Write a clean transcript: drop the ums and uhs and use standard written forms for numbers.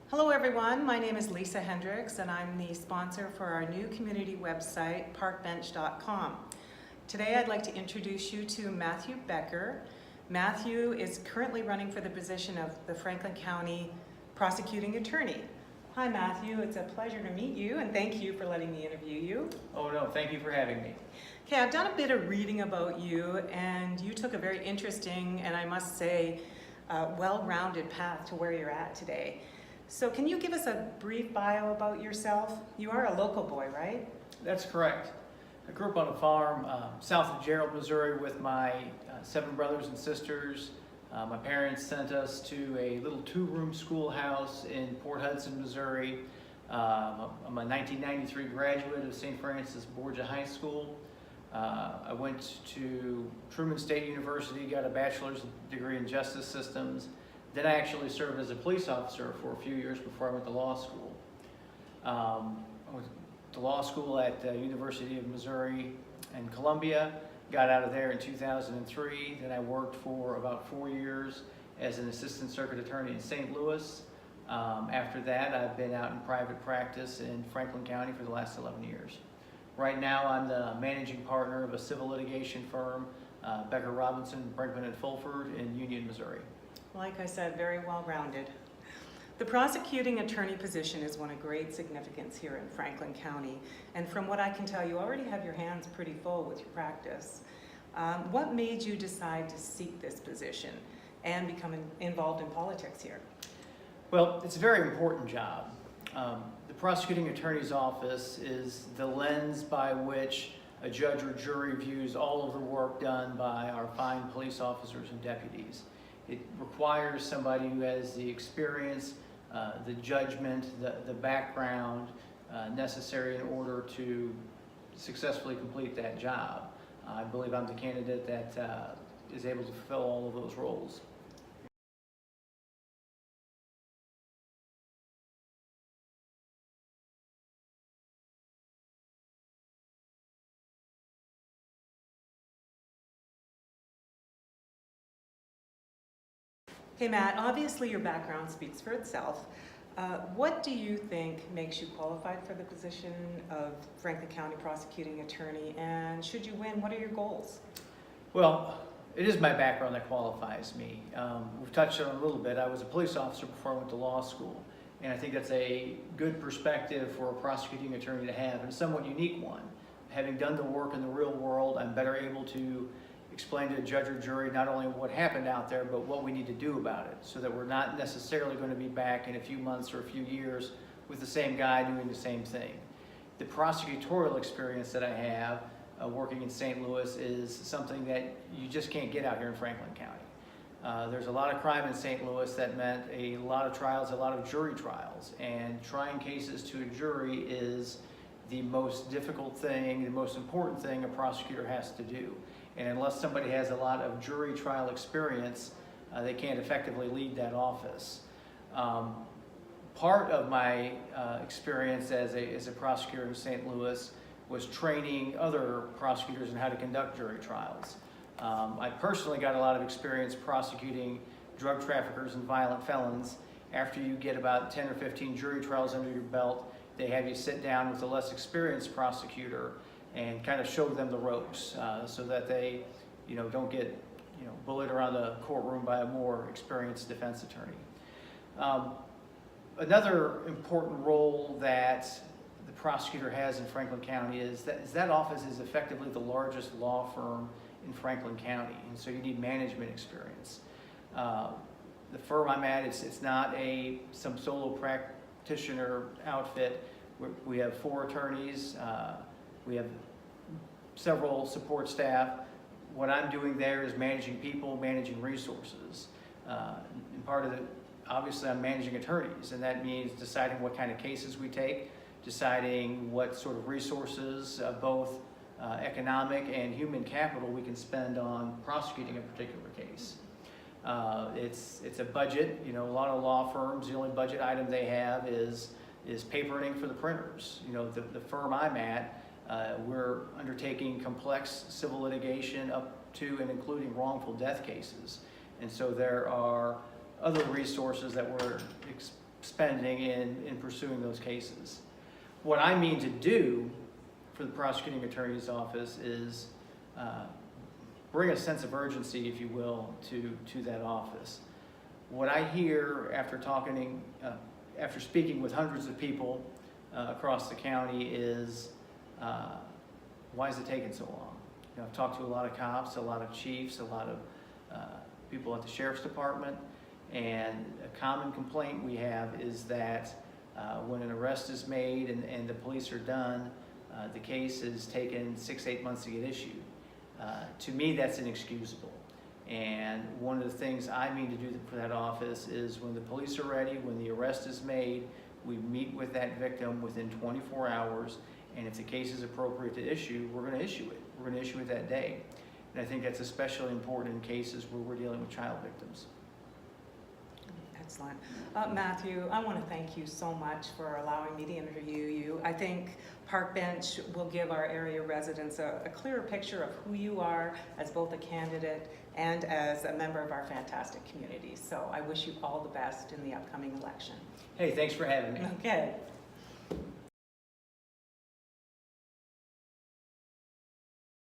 Hello everyone, my name is Lisa Hendricks and I'm the sponsor for our new community website, parkbench.com. Today I'd like to introduce you to Matthew Becker. Matthew is currently running for the position of the Franklin County Prosecuting Attorney. Hi Matthew, it's a pleasure to meet you and thank you for letting me interview you. Oh no, thank you for having me. Okay, I've done a bit of reading about you and you took a very interesting and I must say well-rounded path to where you're at today. So can you give us a brief bio about yourself? You are a local boy, right? That's correct. I grew up on a farm south of Gerald, Missouri with my 7 brothers and sisters. My parents sent us to a little 2-room schoolhouse in Port Hudson, Missouri. I'm a 1993 graduate of St. Francis Borgia High School. I went to Truman State University, got a bachelor's degree in justice systems. Then I actually served as a police officer for a few years before I went to law school. I went to law school at the University of Missouri and Columbia, got out of there in 2003. Then I worked for about 4 years as an assistant circuit attorney in St. Louis. After that, I've been out in private practice in Franklin County for the last 11 years. Right now, I'm the managing partner of a civil litigation firm, Becker, Robinson, Brinkman and Fulford in Union, Missouri. Like I said, very well-rounded. The prosecuting attorney position is one of great significance here in Franklin County. And from what I can tell, you already have your hands pretty full with your practice. What made you decide to seek this position and become involved in politics here? Well, it's a very important job. The prosecuting attorney's office is the lens by which a judge or jury views all of the work done by our fine police officers and deputies. It requires somebody who has the experience, the judgment, the background necessary in order to successfully complete that job. I believe I'm the candidate that is able to fulfill all of those roles. Okay, Matt, obviously your background speaks for itself. What do you think makes you qualified for the position of Franklin County Prosecuting Attorney, and should you win, what are your goals? Well, it is my background that qualifies me. We've touched on it a little bit. I was a police officer before I went to law school, and I think that's a good perspective for a prosecuting attorney to have, and a somewhat unique one. Having done the work in the real world, I'm better able to explain to a judge or jury not only what happened out there, but what we need to do about it, so that we're not necessarily going to be back in a few months or a few years with the same guy doing the same thing. The prosecutorial experience that I have working in St. Louis is something that you just can't get out here in Franklin County. There's a lot of crime in St. Louis that meant a lot of trials, a lot of jury trials, and trying cases to a jury is the most difficult thing, the most important thing a prosecutor has to do. And unless somebody has a lot of jury trial experience, they can't effectively lead that office. Part of my experience as a prosecutor in St. Louis was training other prosecutors in how to conduct jury trials. I personally got a lot of experience prosecuting drug traffickers and violent felons. After you get about 10 or 15 jury trials under your belt, they have you sit down with a less experienced prosecutor and kind of show them the ropes so that they, don't get, bullied around the courtroom by a more experienced defense attorney. Another important role that the prosecutor has in Franklin County is that office is effectively the largest law firm in Franklin County, and so you need management experience. The firm I'm at, it's not some solo practitioner outfit. We have 4 attorneys. We have several support staff. What I'm doing there is managing people, managing resources. And part of it, obviously, I'm managing attorneys, and that means deciding what kind of cases we take, deciding what sort of resources, both economic and human capital, we can spend on prosecuting a particular case. It's a budget. A lot of law firms, the only budget item they have is papering for the printers. The firm I'm at, we're undertaking complex civil litigation up to and including wrongful death cases. And so there are other resources that we're spending in pursuing those cases. What I mean to do for the prosecuting attorney's office is bring a sense of urgency, if you will, to that office. What I hear after speaking with hundreds of people across the county is, why is it taking so long? You know, I've talked to a lot of cops, a lot of chiefs, a lot of people at the sheriff's department, and a common complaint we have is that when an arrest is made and the police are done, the case is taken 6-8 months to get issued. To me, that's inexcusable. And one of the things I mean to do for that office is when the police are ready, when the arrest is made, we meet with that victim within 24 hours, and if the case is appropriate to issue, we're going to issue it. We're going to issue it that day. And I think that's especially important in cases where we're dealing with child victims. Excellent. Matthew, I want to thank you so much for allowing me to interview you. I think Park Bench will give our area residents a clearer picture of who you are as both a candidate and as a member of our fantastic community. So I wish you all the best in the upcoming election. Hey, thanks for having me. Okay.